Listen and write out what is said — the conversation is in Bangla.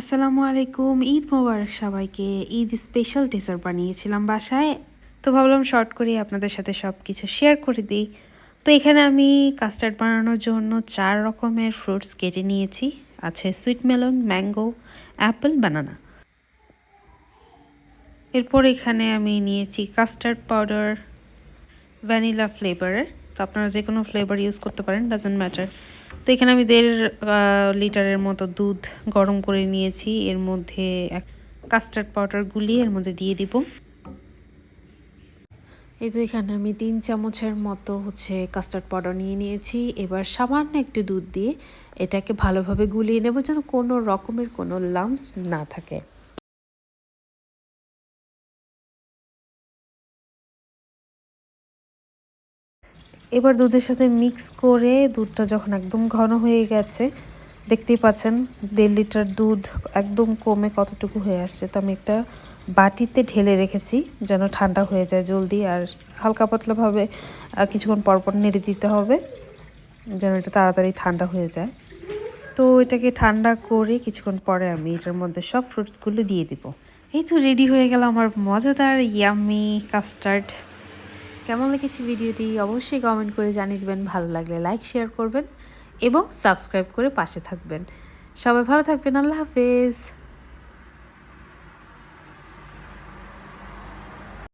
আসসালামু আলাইকুম, ঈদ মোবারক সবাইকে। ঈদ স্পেশাল ডেজার্ট বানিয়েছিলাম বাসায়, তো ভাবলাম শর্ট করে আপনাদের সাথে সব কিছু শেয়ার করে দিই। তো এখানে আমি কাস্টার্ড বানানোর জন্য 4 রকমের ফ্রুটস কেটে নিয়েছি। আছে সুইট মেলন, ম্যাঙ্গো, অ্যাপেল, বানানা। এরপর এখানে আমি নিয়েছি কাস্টার্ড পাউডার ভ্যানিলা ফ্লেভারের, তো আপনারা যে কোনো ফ্লেভার ইউজ করতে পারেন, ডাজেন্ট ম্যাটার। তো এখানে আমি 1.5 লিটারের মতো দুধ গরম করে নিয়েছি। এর মধ্যে কাস্টার্ড পাউডার গুলিয়ে এর মধ্যে দিয়ে দিব। এই তো এখানে আমি 3 চামচের মতো কাস্টার্ড পাউডার নিয়ে নিয়েছি। এবার সামান্য একটু দুধ দিয়ে এটাকে ভালোভাবে গুলিয়ে নেব, যেন কোনো রকমের কোনো লাম্পস না থাকে। এবার দুধের সাথে মিক্স করে দুধটা যখন একদম ঘন হয়ে গেছে, দেখতেই পাচ্ছেন 1.5 লিটার দুধ একদম কমে কতটুকু হয়ে আসছে। তো আমি একটা বাটিতে ঢেলে রেখেছি যেন ঠান্ডা হয়ে যায় জলদি, আর হালকা পাতলাভাবে কিছুক্ষণ পরপর নেড়ে দিতে হবে যেন এটা তাড়াতাড়ি ঠান্ডা হয়ে যায়। তো এটাকে ঠান্ডা করে কিছুক্ষণ পরে আমি এটার মধ্যে সব ফ্রুটসগুলো দিয়ে দিব। এই তো রেডি হয়ে গেল আমার মজাদার ইয়াম্মি কাস্টার্ড। কেমন লেগেছে ভিডিওটি অবশ্যই কমেন্ট করে জানিয়ে দেবেন। ভালো লাগলে লাইক শেয়ার করবেন এবং সাবস্ক্রাইব করে পাশে থাকবেন। সবাই ভালো থাকবেন। আল্লাহ হাফেজ।